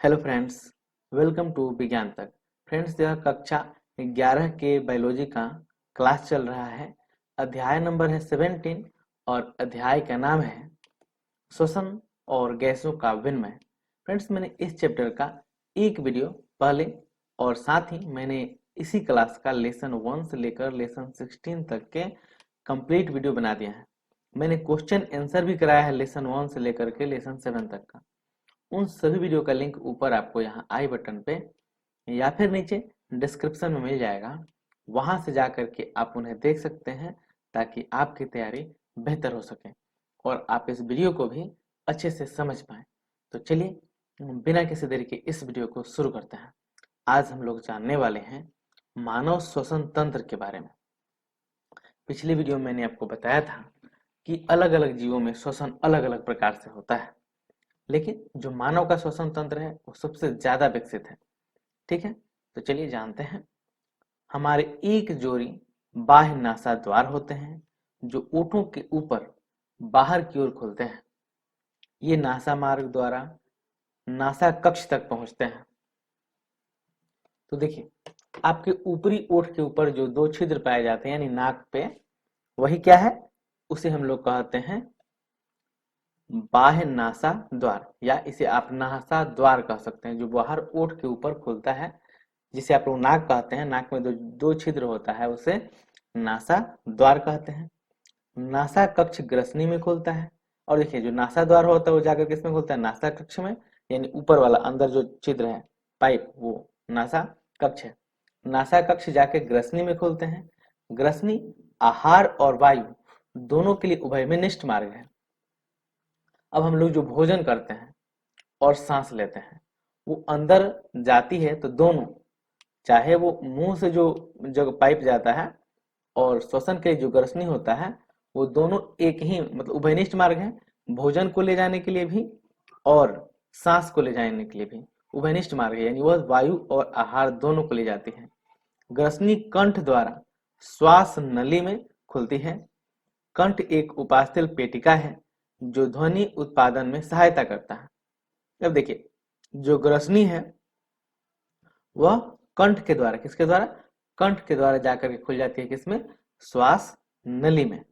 Hello friends, welcome to विज्ञान तक। Friends, यह कक्षा 11 के बायोलॉजी का क्लास चल रहा है। अध्याय नंबर है 17 और अध्याय का नाम है श्वसन और गैसों का विनिमय। फ्रेंड्स, मैंने इस चैप्टर का एक वीडियो पहले और साथ ही मैंने इसी क्लास का लेसन 1 से लेकर लेसन 16 तक के कंप्लीट वीडियो बना दिया है। मैंने क्वेश्चन आंसर भी कराया है लेसन 1 से लेकर के लेसन 7 तक का। उन सभी वीडियो का लिंक ऊपर आपको यहाँ आई बटन पे या फिर नीचे डिस्क्रिप्शन में मिल जाएगा। वहां से जा करके आप उन्हें देख सकते हैं ताकि आपकी तैयारी बेहतर हो सके और आप इस वीडियो को भी अच्छे से समझ पाए। तो चलिए बिना किसी देरी के इस वीडियो को शुरू करते हैं। आज हम लोग जानने वाले हैं मानव श्वसन तंत्र के बारे में। पिछले वीडियो में मैंने आपको बताया था कि अलग अलग जीवों में श्वसन अलग अलग प्रकार से होता है, लेकिन जो मानव का श्वसन तंत्र है वो सबसे ज्यादा विकसित है। ठीक है, तो चलिए जानते हैं। हमारे एक जोड़ी बाह्य नासा द्वार होते हैं जो ओठों के ऊपर बाहर की ओर खुलते हैं। ये नासा मार्ग द्वारा नासा कक्ष तक पहुंचते हैं। तो देखिए, आपके ऊपरी ओठ के ऊपर जो दो छिद्र पाए जाते हैं यानी नाक पे, वही क्या है, उसे हम लोग कहते हैं बाह्य नासा द्वार, या इसे आप नासा द्वार कह सकते हैं, जो बाहर ओठ के ऊपर खुलता है, जिसे आप लोग नाक कहते हैं। नाक में दो छिद्र होता है, उसे नासा द्वार कहते हैं। नासा कक्ष ग्रसनी में खुलता है। और देखिए, जो नासा द्वार होता है वो जाकर किसमें खुलता है, नासा कक्ष में, यानी ऊपर वाला अंदर जो छिद्र है पाइप, वो नासा कक्ष है। नासा कक्ष जाके ग्रसनी में खुलते हैं। ग्रसनी आहार और वायु दोनों के लिए उभयनिष्ठ मार्ग है। अब हम लोग जो भोजन करते हैं और सांस लेते हैं वो अंदर जाती है, तो दोनों, चाहे वो मुंह से जो पाइप जाता है और श्वसन के जो ग्रसनी होता है, वो दोनों एक ही मतलब उभयनिष्ठ मार्ग है। भोजन को ले जाने के लिए भी और सांस को ले जाने के लिए भी उभयनिष्ठ मार्ग है, यानी वह वायु और आहार दोनों को ले जाती है। ग्रसनी कंठ द्वारा श्वास नली में खुलती है। कंठ एक उपास्थल पेटिका है जो ध्वनि उत्पादन में सहायता करता है। अब देखिए, जो ग्रसनी है वह कंठ के द्वारा, किसके द्वारा, कंठ के द्वारा जाकर के खुल जाती है, किसमें, श्वास नली में।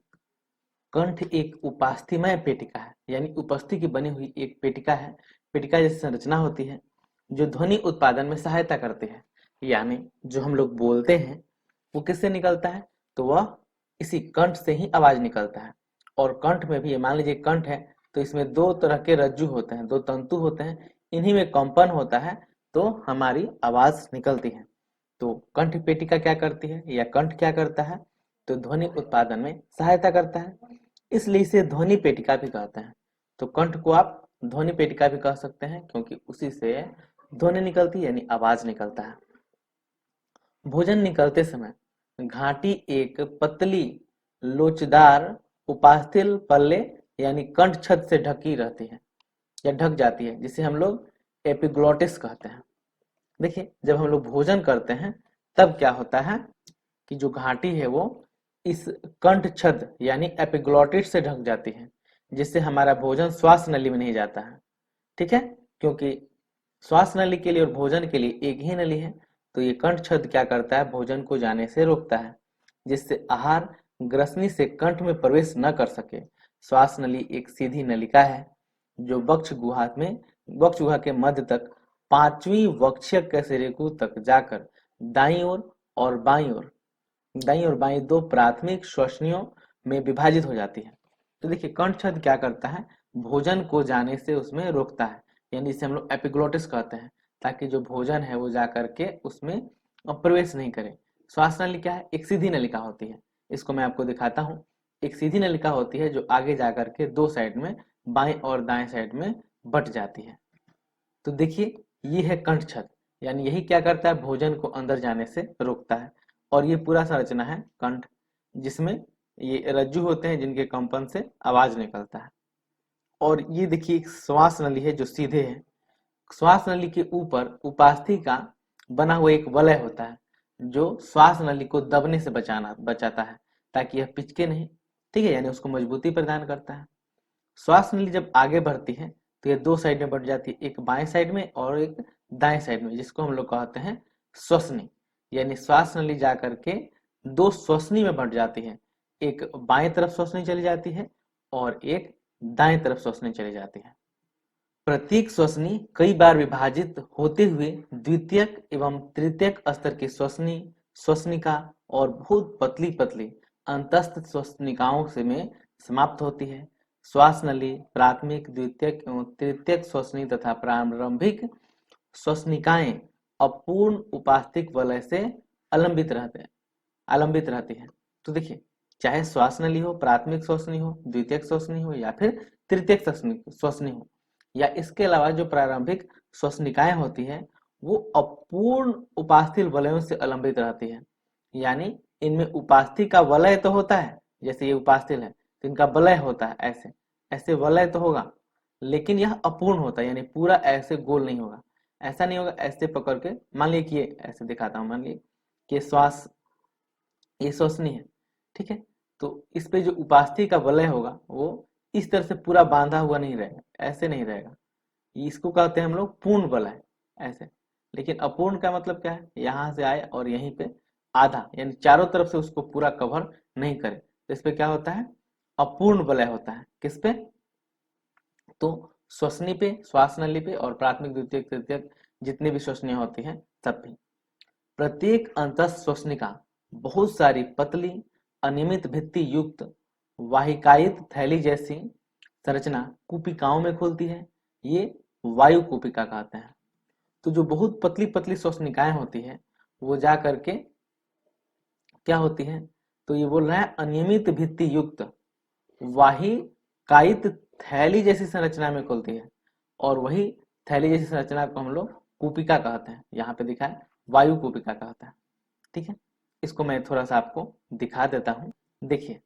कंठ एक उपास्थीमय पेटिका है, यानी उपस्थि की बनी हुई एक पेटिका है। पेटिका जैसी संरचना होती है जो ध्वनि उत्पादन में सहायता करती है। यानी जो हम लोग बोलते हैं वो किससे निकलता है, तो वह इसी कंठ से ही आवाज निकलता है। और कंठ में भी, मान लीजिए कंठ है तो इसमें दो तरह के रज्जु होते हैं, दो तंतु होते हैं, इन्हीं में कंपन होता है तो हमारी आवाज निकलती है। तो कंठ पेटिका क्या करती है, या कंठ क्या करता है, तो ध्वनि उत्पादन में सहायता करता है, इसलिए इसे ध्वनि पेटिका भी कहते हैं। तो कंठ को आप ध्वनि पेटिका भी कह सकते हैं क्योंकि उसी से ध्वनि निकलती है, यानी आवाज निकलता है। भोजन निकलते समय घाटी एक पतली लोचदार उपास्थल पल्ले यानी कंठ छद से ढकी रहती है या ढक जाती है, जिसे हम लोग एपिग्लॉटिस कहते हैं। देखिए, जब हम लोग भोजन करते हैं तब क्या होता है कि जो घाटी है वो इस कंठ छद यानी एपिग्लॉटिस से ढक जाती है, जिससे हमारा भोजन श्वास नली में नहीं जाता है। ठीक है, क्योंकि श्वास नली के लिए और भोजन के लिए एक ही नली है, तो ये कंठ छद क्या करता है, भोजन को जाने से रोकता है, जिससे आहार ग्रसनी से कंठ में प्रवेश न कर सके। श्वास नली एक सीधी नलिका है जो वक्ष गुहा के मध्य तक 5वीं वक्षीय कशेरुकी तक जाकर दाईं ओर और बाईं दो प्राथमिक श्वसनियों में विभाजित हो जाती है। तो देखिए, कंठ छद क्या करता है, भोजन को जाने से उसमें रोकता है, यानी इसे हम लोग एपिग्लॉटिस कहते हैं, ताकि जो भोजन है वो जाकर के उसमें प्रवेश नहीं करे। श्वास नली क्या है, एक सीधी नलिका होती है। इसको मैं आपको दिखाता हूँ। एक सीधी नलिका होती है जो आगे जाकर के दो साइड में, बाएं और दाएं साइड में बट जाती है। तो देखिए, ये है कंठ छद, यानी यही क्या करता है, भोजन को अंदर जाने से रोकता है। और ये पूरा संरचना है कंठ, जिसमें ये रज्जु होते हैं जिनके कंपन से आवाज निकलता है। और ये देखिए, एक श्वास नली है जो सीधे है। श्वास नली के ऊपर उपास्थि का बना हुआ एक वलय होता है जो श्वास नली को दबने से बचाता है, ताकि यह पिचके नहीं। ठीक है, यानी उसको मजबूती प्रदान करता है। श्वास नली जब आगे बढ़ती है तो ये दो साइड में बढ़ जाती है, एक बाएं साइड में और एक दाएं साइड में, जिसको हम लोग कहते हैं श्वसनी। यानी श्वास नली जा करके दो श्वसनी में बढ़ जाती है, एक बाएं तरफ श्वसनी चली जाती है और एक दाएं तरफ श्वसनी चली जाती है। प्रत्येक श्वसनी कई बार विभाजित होते हुए द्वितीयक एवं तृतीयक स्तर की श्वसनी, श्वसनिका और बहुत पतली पतली अंतस्थ श्वसनिकाओं से में समाप्त होती है। श्वास नली प्राथमिक, द्वितीयक एवं तृतीयक श्वसनी तथा प्रारंभिक श्वसनिकाएं अपूर्ण उपास्थिक वलय से आलंबित रहती है। तो देखिए, चाहे श्वास नली हो, प्राथमिक श्वसनी हो, द्वितीयक श्वसनी हो या फिर तृतीयक श्वसनी हो, या इसके अलावा जो प्रारंभिक श्वसनिकाएं होती है वो अपूर्ण उपास्थिक वलयों से आलंबित रहती है। यानी इनमें उपास्थि का वलय तो होता है, जैसे ये उपास्थिल है तो इनका वलय होता है, ऐसे ऐसे वलय तो होगा, लेकिन यह अपूर्ण होता है, यानी पूरा ऐसे गोल नहीं होगा, ऐसा नहीं होगा ऐसे पकड़ के। मान लीजिए कि ये ऐसे दिखाता हूँ, मान लीजिए कि श्वास ये श्वसनी है, ठीक है, तो इस पे जो उपास्थि का वलय होगा वो इस तरह से पूरा बांधा हुआ नहीं रहेगा, ऐसे नहीं रहेगा, इसको कहते हैं हम लोग पूर्ण वलय, ऐसे। लेकिन अपूर्ण का मतलब क्या है, यहाँ से आए और यहीं पे आधा, यानी चारों तरफ से उसको पूरा कवर नहीं करे, तो इस पे क्या होता है, अपूर्ण वलय होता है। किस पे, तो श्वसनी पे, श्वास नली पे और प्राथमिक, द्वितीयक, तृतीयक जितनी भी श्वसनियां होती हैं सब भी। प्रत्येक अंतस्थ श्वसनिका बहुत सारी पतली अनियमित भित्ति युक्त वाहिकायित थैली जैसी संरचना कूपिकाओं में खुलती है, ये वायु कूपिका कहते हैं। तो जो बहुत पतली पतली श्वसनिकाएं होती है वो जा करके क्या होती है, तो ये बोल रहा है अनियमित भित्ति युक्त वाहिकायित थैली जैसी संरचना में खुलती है, और वही थैली जैसी संरचना को हम लोग कूपिका कहते हैं। यहाँ पे दिखा है वायु कूपिका कहते हैं, ठीक है। इसको मैं थोड़ा सा आपको दिखा देता हूँ। देखिए,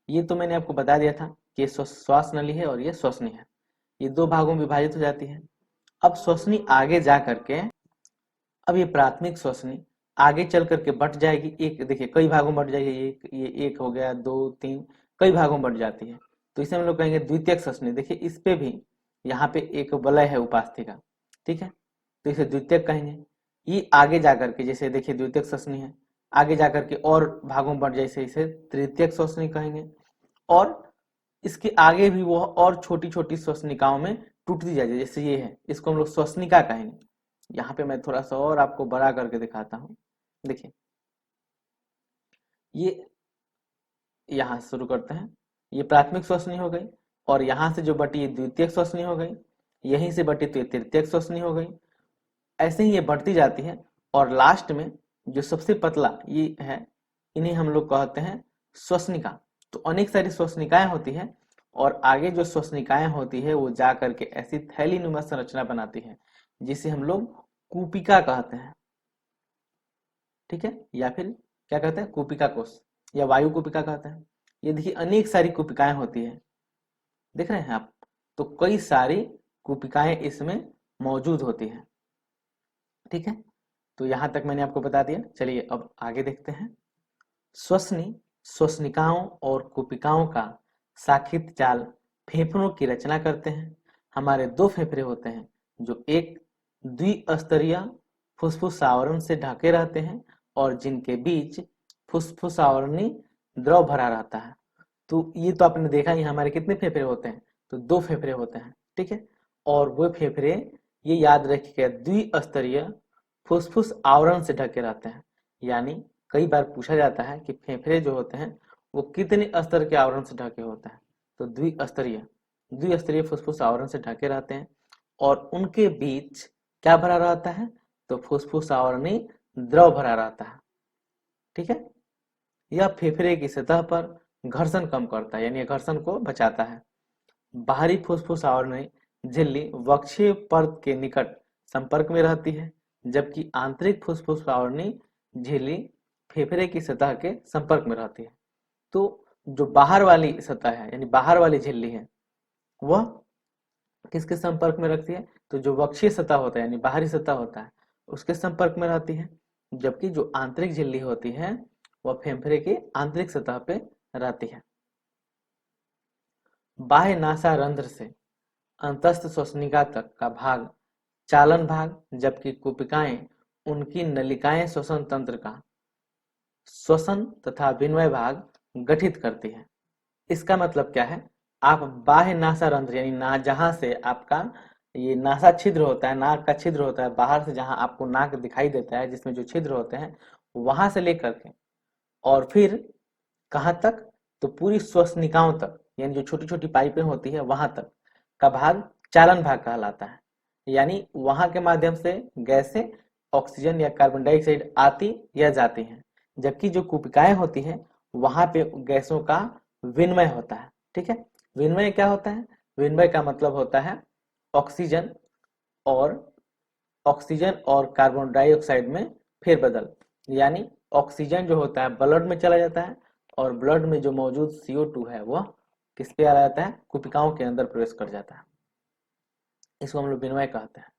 ये तो मैंने आपको बता दिया था कि श्वास नली है और ये श्वसनी है, ये दो भागों में विभाजित हो जाती है। अब श्वसनी आगे जा करके, अब ये प्राथमिक श्वसनी आगे चल करके बढ़ जाएगी, एक देखिए कई भागों में बढ़ जाएगी, ये एक हो गया, दो, तीन, कई भागों में बढ़ जाती है, तो इसे हम लोग कहेंगे द्वितीयक श्वसनी। देखिए इस पे भी यहाँ पे एक वलय है उपास्थि का, ठीक है, तो इसे द्वितीयक कहेंगे। ये आगे जाकर के, जैसे देखिए द्वितीयक श्वसनी है, आगे जाकर के और भागों में बढ़ जाए, इसे तृतीयक श्वसनी कहेंगे, और इसके आगे भी वो और छोटी छोटी श्वसनिकाओं में टूटती जाएगी, जैसे ये है, इसको हम लोग श्वसनिका कहेंगे। यहाँ पे मैं थोड़ा सा और आपको बड़ा करके दिखाता हूँ। देखिए, ये यहाँ से शुरू करते हैं, ये प्राथमिक श्वसनी हो गई, और यहाँ से जो बटी ये द्वितीयक श्वसनी हो गई, यहीं से बटी तो ये तृतीयक श्वसनी हो गई, ऐसे ही ये बढ़ती जाती है। और लास्ट में जो सबसे पतला ये है, इन्हें हम लोग कहते हैं श्वसनिका। तो अनेक सारी श्वसनिकाएं होती हैं, और आगे जो श्वसनिकाएं होती है वो जा करके ऐसी थैली नुमा संरचना बनाती है, जिसे हम लोग कूपिका कहते हैं, ठीक है, या फिर क्या कहते हैं, कूपिका कोश या वायु कूपिका कहते हैं। ये देखिए अनेक सारी कूपिकाएं होती है, देख रहे हैं आप, तो कई सारी कूपिकाएं इसमें मौजूद होती हैं, ठीक है। तो यहां तक मैंने आपको बता दिया। चलिए अब आगे देखते हैं। श्वसनी, श्वसनिकाओं और कूपिकाओं का शाखित जाल फेफड़ों की रचना करते हैं। हमारे दो फेफड़े होते हैं जो एक द्विस्तरीय फुसफुस आवरण से ढके रहते हैं और जिनके बीच फुसफुस आवरणी द्रव भरा रहता है। तो ये तो आपने देखा ही, हमारे कितने फेफड़े होते हैं, तो दो फेफड़े होते हैं, ठीक है। और वो फेफड़े, ये याद रखिएगा, द्विस्तरीय फुसफुस आवरण से ढके रहते हैं। यानी कई बार पूछा जाता है कि फेफड़े जो होते हैं वो कितने स्तर के आवरण से ढके होते हैं, तो द्विस्तरीय फुसफुस आवरण से ढके रहते हैं, और उनके बीच क्या भरा रहता है, तो फुसफुस आवरणी द्रव भरा रहता है, ठीक है। यह फेफड़े की सतह पर घर्षण कम करता है, यानी घर्षण को बचाता है। बाहरी फुसफुस आवरणी झिल्ली वक्षीय परत के निकट संपर्क में रहती है, जबकि आंतरिक फुसफुस आवरणी झिल्ली फेफड़े की सतह के संपर्क में रहती है। तो जो बाहर वाली सतह है, यानी बाहर वाली झिल्ली है, वह किसके संपर्क में रखती है, तो जो वक्षीय सतह होता है, यानी बाहरी सतह होता है, उसके संपर्क में रहती है, जबकि जो आंतरिक झिल्ली होती है वह फेफड़े की आंतरिक सतह पे रहती है। बाह्य नासा रंध्र से अंतस्थ श्वसनिका तक का भाग चालन भाग, जबकि कुपिकाएं उनकी नलिकाएं श्वसन तंत्र का श्वसन तथा विनिमय भाग गठित करती है। इसका मतलब क्या है, आप बाह्य नासा रंध्र यानी जहां से आपका ये नासा छिद्र होता है, नाक का छिद्र होता है, बाहर से जहां आपको नाक दिखाई देता है जिसमें जो छिद्र होते हैं वहां से लेकर के और फिर कहाँ तक, तो पूरी श्वसनिकाओं तक यानी जो छोटी छोटी पाइपें होती है वहां तक का भाग चालन भाग कहलाता है। यानी वहां के माध्यम से गैसें ऑक्सीजन या कार्बन डाइऑक्साइड आती या जाती हैं, जबकि जो कुपिकाएं होती हैं वहां पे गैसों का विनिमय होता है। ठीक है, विनिमय क्या होता है, विनिमय का मतलब होता है ऑक्सीजन और कार्बन डाइऑक्साइड में फेरबदल। यानी ऑक्सीजन जो होता है ब्लड में चला जाता है और ब्लड में जो मौजूद CO2 है वह किस पे आ जाता है, कुपिकाओं के अंदर प्रवेश कर जाता है। इसको हम लोग विनिमय कहते हैं।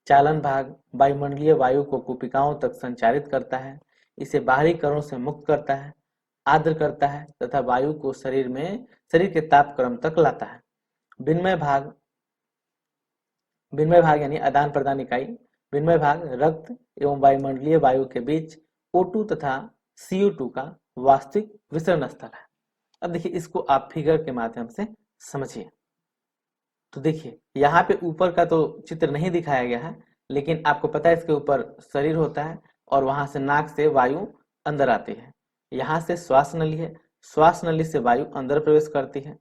चालन भाग वायुमंडलीय वायु को कुपिकाओं तक संचारित करता है, इसे बाहरी कणों से मुक्त करता है, आर्द्र करता है तथा वायु को शरीर के तापक्रम तक लाता है। विनिमय भाग यानी आदान प्रदान इकाई। विनिमय भाग रक्त एवं वायुमंडलीय वायु के बीच O2 तथा CO2 का वास्तविक विसरण स्थल है। अब देखिए इसको आप फिगर के माध्यम से समझिए। तो देखिए यहाँ पे ऊपर का तो चित्र नहीं दिखाया गया है, लेकिन आपको पता है इसके ऊपर शरीर होता है और वहां से नाक से वायु अंदर आती है। यहाँ से श्वास नली है, श्वास नली से वायु अंदर प्रवेश करती है।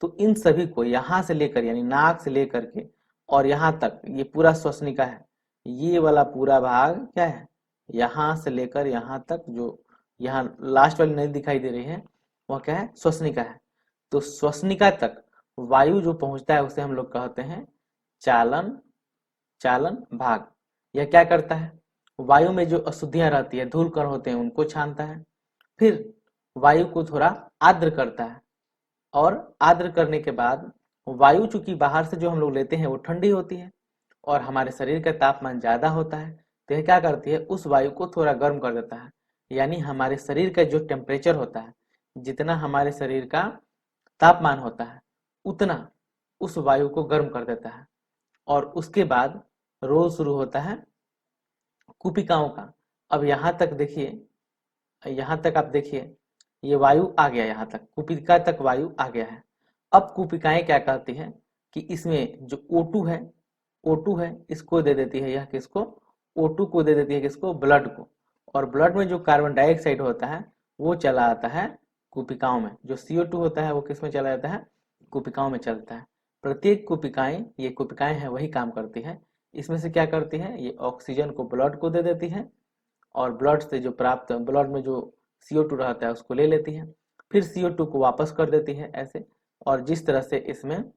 तो इन सभी को यहाँ से लेकर यानी नाक से लेकर के और यहाँ तक ये पूरा श्वसनिका है, ये वाला पूरा भाग क्या है, यहाँ से लेकर यहाँ तक जो यहाँ लास्ट वाली नली दिखाई दे रही है वह क्या है, श्वसनिका है। तो श्वसनिका तक वायु जो पहुंचता है उसे हम लोग कहते हैं चालन भाग। यह क्या करता है, वायु में जो अशुद्धियां रहती है, धूल कण होते हैं, उनको छानता है, फिर वायु को थोड़ा आर्द्र करता है और आर्द्र करने के बाद वायु चूंकि बाहर से जो हम लोग लेते हैं वो ठंडी होती है और हमारे शरीर का तापमान ज्यादा होता है, तो यह क्या करती है, उस वायु को थोड़ा गर्म कर देता है। यानी हमारे शरीर का जो टेम्परेचर होता है, जितना हमारे शरीर का तापमान होता है उतना उस वायु को गर्म कर देता है। और उसके बाद रोल शुरू होता है कुपिकाओं का। अब यहाँ तक देखिए, यहाँ तक आप देखिए ये वायु आ गया, यहाँ तक कुपिका तक वायु आ गया है। अब कुपिकाएं क्या कहती है कि इसमें जो O2 है इसको दे देती है, यह किसको, O2 को दे देती है, किसको, ब्लड को। और ब्लड में जो कार्बन डाइऑक्साइड होता है वो चला आता है कुपिकाओं में, जो CO2 होता है वो किस में चला जाता है, कुपिकाओं में चलता है। प्रत्येक ये कुपिकाएं हैं वही काम करती है। इसमें से क्या करती है, ये ऑक्सीजन को ब्लड को दे देती है और ब्लड से जो प्राप्त, ब्लड में जो CO2 रहता है उसको ले लेती है, फिर CO2 को वापस कर देती है ऐसे। और जिस तरह से इसमें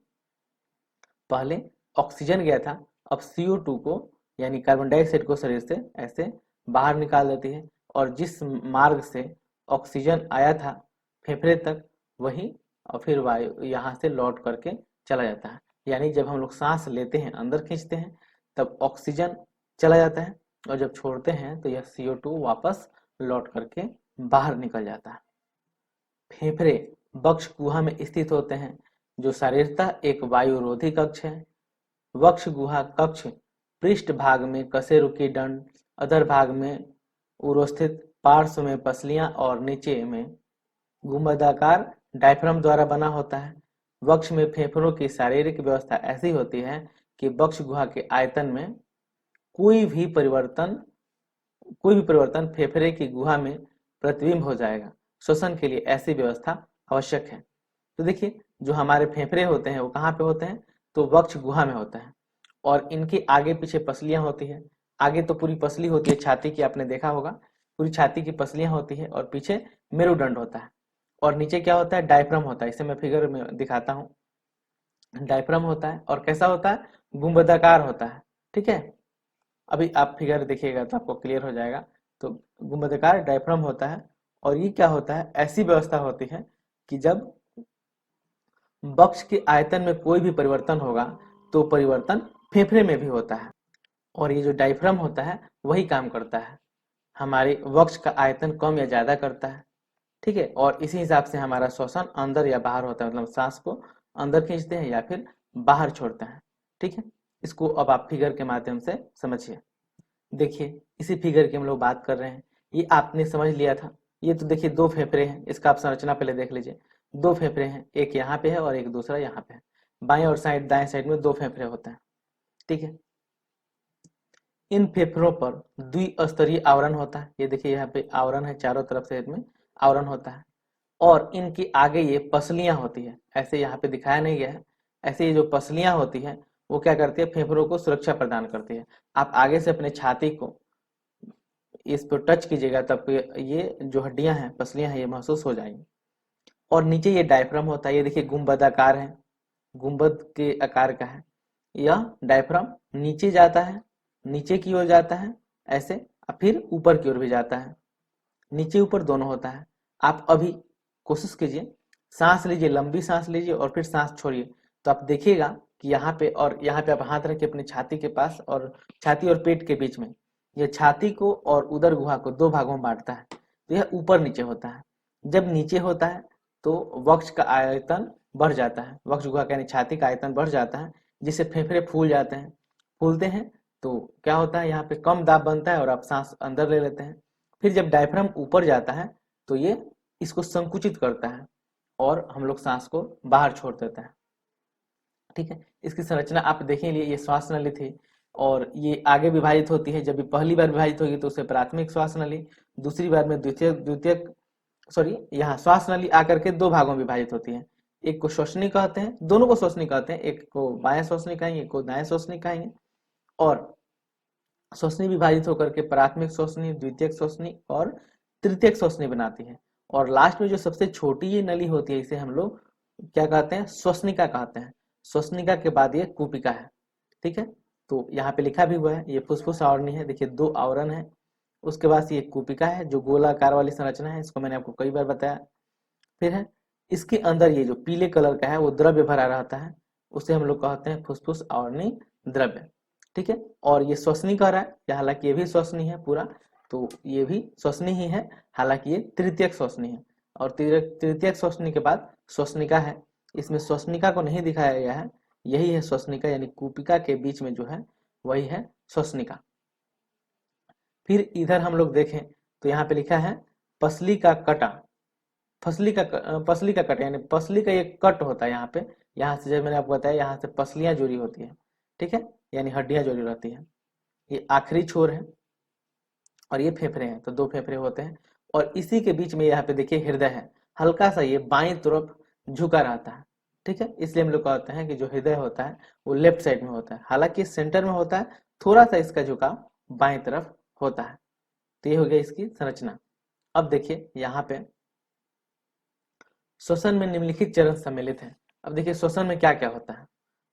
पहले ऑक्सीजन गया था, अब CO2 को यानी कार्बन डाइऑक्साइड को शरीर से ऐसे बाहर निकाल देती है और जिस मार्ग से ऑक्सीजन आया था फेफड़े तक वही और फिर वायु यहाँ से लौट करके चला जाता है। यानी जब हम लोग सांस लेते हैं, अंदर खींचते हैं, तब ऑक्सीजन चला जाता है और जब छोड़ते हैं तो यह CO2 वापस लौट करके बाहर निकल जाता है। फेफड़े वक्ष गुहा में स्थित होते हैं, जो शारीरतः एक वायुरोधी कक्ष है। वक्ष गुहा कक्ष पृष्ठ भाग में कशेरुकी दंड, अधर भाग में उरोस्थित, पार्श्व में पसलियां और नीचे में गुंबदाकार डायफ्राम द्वारा बना होता है। वक्ष में फेफड़ों की शारीरिक व्यवस्था ऐसी होती है कि वक्ष गुहा के आयतन में कोई भी परिवर्तन फेफड़े की गुहा में प्रतिबिंब हो जाएगा। श्वसन के लिए ऐसी व्यवस्था आवश्यक है। तो देखिए जो हमारे फेफड़े होते हैं वो कहाँ पे होते हैं, तो वक्ष गुहा में होता है और इनके आगे पीछे पसलियां होती है। आगे तो पूरी पसली होती है छाती की, आपने देखा होगा, पूरी छाती की पसलियां होती है और पीछे मेरुदंड होता है और नीचे क्या होता है, डायफ्राम होता है। इसे मैं फिगर में दिखाता हूँ। डायफ्राम होता है और कैसा होता है, गुंबदाकार होता है। ठीक है, अभी आप फिगर देखिएगा तो आपको क्लियर हो जाएगा। तो गुंबदाकार डायफ्राम होता है और ये क्या होता है, ऐसी व्यवस्था होती है कि जब वक्ष के आयतन में कोई भी परिवर्तन होगा तो परिवर्तन फेफड़े में भी होता है और ये जो डायफ्राम होता है वही काम करता है, हमारे वक्ष का आयतन कम या ज्यादा करता है। ठीक है, और इसी हिसाब से हमारा श्वसन अंदर या बाहर होता है, मतलब सांस को अंदर खींचते हैं या फिर बाहर छोड़ता है। ठीक है, इसको अब आप फिगर के माध्यम से समझिए। देखिए इसी फिगर की हम लोग बात कर रहे हैं, ये आपने समझ लिया था। ये तो देखिए दो फेफड़े हैं, इसका आप संरचना पहले देख लीजिए। दो फेफड़े हैं, एक यहाँ पे है और एक दूसरा यहाँ पे है। बाएं और दाएं साइड में दो फेफड़े होते हैं। ठीक है, इन फेफड़ों पर द्विस्तरीय आवरण होता है। ये देखिए यहाँ पे आवरण है, चारों तरफ से इसमें आवरण होता है। और इनके आगे ये पसलियां होती है, ऐसे यहाँ पे दिखाया नहीं गया है। ऐसे ये जो पसलियां होती है वो क्या करती है, फेफड़ों को सुरक्षा प्रदान करती है। आप आगे से अपने छाती को इस पर टच कीजिएगा तब ये जो हड्डियां हैं, पसलियां हैं, ये महसूस हो जाएंगी। और नीचे ये डायफ्राम होता है, ये देखिए गुंबद आकार है, गुंबद के आकार का है। यह डायफ्राम नीचे जाता है, नीचे की ओर जाता है ऐसे, और फिर ऊपर की ओर भी जाता है। नीचे ऊपर दोनों होता है। आप अभी कोशिश कीजिए, सांस लीजिए, लंबी सांस लीजिए और फिर सांस छोड़िए, तो आप देखिएगा कि यहाँ पे और यहाँ पे आप हाथ रखिए अपनी छाती के पास, और छाती और पेट के बीच में, यह छाती को और उदर गुहा को दो भागों में बांटता है। तो यह ऊपर नीचे होता है। जब नीचे होता है तो वक्ष का आयतन बढ़ जाता है, वक्ष गुहा यानी छाती का आयतन बढ़ जाता है, जिससे फेफड़े फूल जाते हैं। फूलते हैं तो क्या होता है, यहाँ पे कम दाब बनता है और आप सांस अंदर ले लेते हैं। फिर जब डायफ्राम ऊपर जाता है तो ये इसको संकुचित करता है और हम लोग सांस को बाहर छोड़ देते हैं। ठीक है, इसकी संरचना आप देखेंगे, ये श्वास नली थी और ये आगे विभाजित होती है। जब ये पहली बार विभाजित होगी तो उसे प्राथमिक श्वास नली, दूसरी बार में द्वितीय सॉरी यहाँ श्वास नली आकर के दो भागों में विभाजित होती है। एक को श्वसनी कहते हैं, दोनों को श्वसनी कहते हैं, एक को बाएं श्वसनी कहेंगे, एक को दाएं श्वसनी कहेंगे। और श्वसनी विभाजित होकर के प्राथमिक श्वसनी, द्वितीयक श्वसनी और तृतीयक श्वसनी बनाती है। और लास्ट में जो सबसे छोटी ये नली होती है, इसे हम लोग क्या कहते हैं, श्वसनिका कहते हैं। श्वसनिका के बाद ये कूपिका है। ठीक है, तो यहाँ पे लिखा भी हुआ है, ये फुसफुस आवरणी है, देखिए दो आवरण है। उसके बाद ये कूपिका है जो गोलाकार वाली संरचना है, इसको मैंने आपको कई बार बताया। फिर है इसके अंदर ये जो पीले कलर का है वो द्रव्य भरा रहता है, उसे हम लोग कहते हैं फुसफुस आवरणी द्रव्य। ठीक है, और ये श्वसनी कह रहा है, हालांकि ये भी श्वसनी है पूरा, तो ये भी श्वसनी ही है, हालांकि ये तृतीयक श्वसनी है। और तृतीयक श्वसनी के बाद श्वसनिका है, इसमें श्वसनिका को नहीं दिखाया गया है, यही है श्वसनिका, यानी कूपिका के बीच में जो है वही है श्वसनिका। फिर इधर हम लोग देखें तो यहाँ पे लिखा है पसली का कटा, पसली का कट, यानी पसली का एक कट होता है यहाँ पे। यहाँ से जब मैंने आपको बताया, यहाँ से पसलियां जुड़ी होती है। ठीक है, यानी हड्डियां जुड़ी रहती है। ये आखिरी छोर है और ये फेफड़े हैं, तो दो फेफड़े होते हैं। और इसी के बीच में यहाँ पे देखिए हृदय है, हल्का सा ये बाएं तरफ झुका रहता है। ठीक है, इसलिए हम लोग कहते हैं कि जो हृदय होता है वो लेफ्ट साइड में होता है, हालांकि सेंटर में होता है, थोड़ा सा इसका झुकाव बाएं तरफ होता है। तो ये हो गया इसकी संरचना। अब देखिए यहाँ पे श्वसन में निम्नलिखित चरण सम्मिलित है। अब देखिए श्वसन में क्या क्या होता है।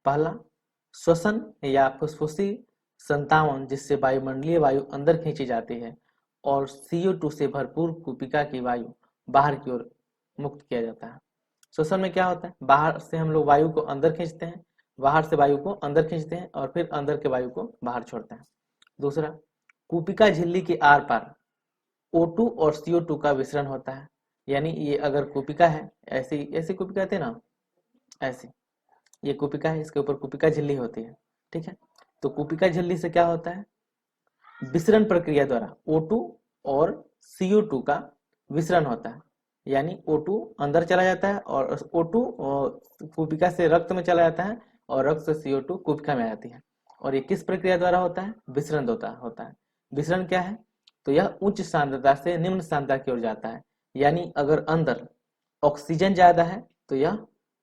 पहला, श्वसन या फुसफुसी संतावन, जिससे वायुमंडलीय वायु अंदर खींची जाती है और CO2 से भरपूर कूपिका की वायु बाहर की ओर मुक्त किया जाता है। श्वसन में क्या होता है, बाहर से हम लोग वायु को अंदर खींचते हैं, बाहर से वायु को अंदर खींचते हैं और फिर अंदर के वायु को बाहर छोड़ते हैं। दूसरा, कूपिका झिल्ली के आर पार O2 और CO2 का विसरण होता है, यानी ये अगर कूपिका है, ऐसी ऐसी कूपिका कहते हैं ना, ऐसी ये कूपिका है, इसके ऊपर कूपिका झिल्ली होती है। ठीक है, तो कूपिका झिल्ली से क्या होता है, विसरण प्रक्रिया द्वारा O2 और CO2 का विसरण होता है, यानी O2 अंदर चला जाता है और O2 कूपिका से रक्त में चला जाता है और रक्त से CO2 कूपिका में आ जाती है। और ये किस प्रक्रिया द्वारा होता है, विसरण होता है। विसरण क्या है, तो यह उच्च सांद्रता से निम्न सांद्रता की ओर जाता है, यानी अगर अंदर ऑक्सीजन ज्यादा है तो यह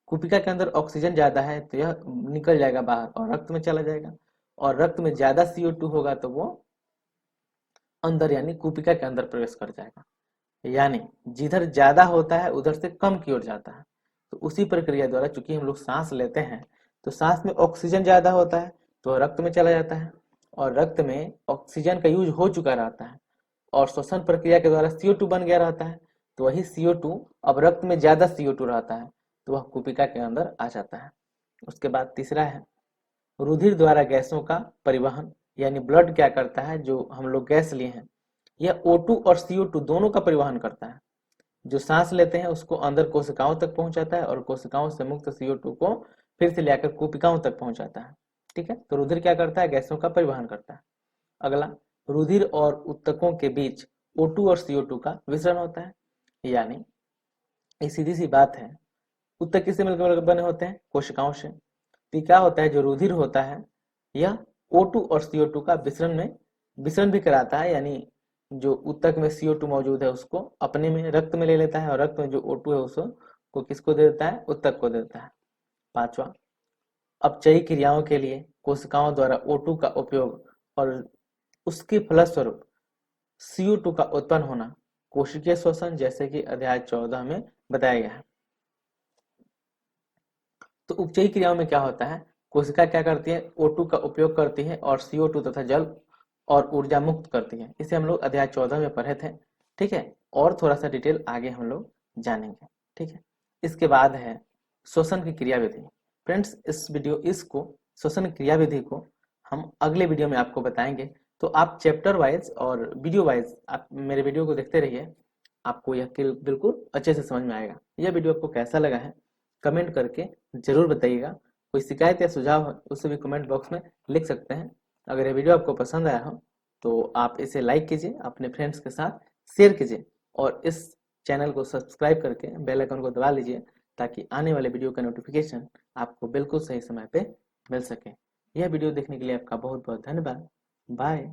कूपिका के अंदर ऑक्सीजन ज्यादा है तो यह निकल जाएगा बाहर और रक्त में चला जाएगा, और रक्त में ज्यादा CO2 होगा तो वो अंदर यानी कूपिका के अंदर प्रवेश कर जाएगा, यानी जिधर ज्यादा होता है उधर से कम की ओर जाता है। तो उसी प्रक्रिया द्वारा चूंकि हम लोग सांस लेते हैं तो सांस में ऑक्सीजन ज्यादा होता है तो रक्त में चला जाता है, और रक्त में ऑक्सीजन का यूज हो चुका रहता है और श्वसन प्रक्रिया के द्वारा CO2 बन गया रहता है, तो वही CO2 अब रक्त में ज्यादा CO2 रहता है तो वह कूपिका के अंदर आ जाता है। उसके बाद तीसरा है रुधिर द्वारा गैसों का परिवहन, यानी ब्लड क्या करता है, जो हम लोग गैस लिए हैं यह O2 और CO2 दोनों का परिवहन करता है। जो सांस लेते हैं उसको अंदर कोशिकाओं तक पहुंचाता है और कोशिकाओं से मुक्त CO2 को फिर से लेकर कोशिकाओं तक पहुंचाता है। ठीक है, तो रुधिर क्या करता है, गैसों का परिवहन करता है। अगला, रुधिर और उत्तकों के बीच O2 और CO2 का विसरण होता है। यानी ये सीधी सी बात है, उत्तक किससे मिलकर बने होते हैं, कोशिकाओं से। तो क्या होता है, जो रुधिर होता है यह O2 और CO2 का विसरण भी कराता है। यानी जो उत्तक में CO2 मौजूद है उसको अपने में रक्त में ले लेता है और रक्त में जो O2 है उसको किसको दे देता है, उत्तक को दे देता है। पांचवा, अपचयी क्रियाओं के लिए कोशिकाओं द्वारा O2 का उपयोग और उसके फलस्वरूप CO2 का उत्पन्न होना कोशिकीय श्वसन, जैसे कि अध्याय 14 में बताया गया है। तो उपचयी क्रियाओं में क्या होता है, कोशिका क्या करती है, O2 का उपयोग करती है और CO2 तथा जल और ऊर्जा मुक्त करती है। इसे हम लोग अध्याय 14 में पढ़े थे। ठीक है, और थोड़ा सा डिटेल आगे हम लोग जानेंगे। ठीक है, इसके बाद है श्वसन की क्रियाविधि। फ्रेंड्स, इसको श्वसन क्रियाविधि को हम अगले वीडियो में आपको बताएंगे। तो आप चैप्टर वाइज और वीडियो वाइज आप मेरे वीडियो को देखते रहिए, आपको यह बिल्कुल अच्छे से समझ में आएगा। यह वीडियो आपको कैसा लगा है कमेंट करके जरूर बताइएगा। कोई शिकायत या सुझाव हो उसे भी कमेंट बॉक्स में लिख सकते हैं। अगर यह वीडियो आपको पसंद आया हो तो आप इसे लाइक कीजिए, अपने फ्रेंड्स के साथ शेयर कीजिए और इस चैनल को सब्सक्राइब करके बेल आइकन को दबा लीजिए, ताकि आने वाले वीडियो का नोटिफिकेशन आपको बिल्कुल सही समय पे मिल सके। यह वीडियो देखने के लिए आपका बहुत बहुत धन्यवाद। बाय।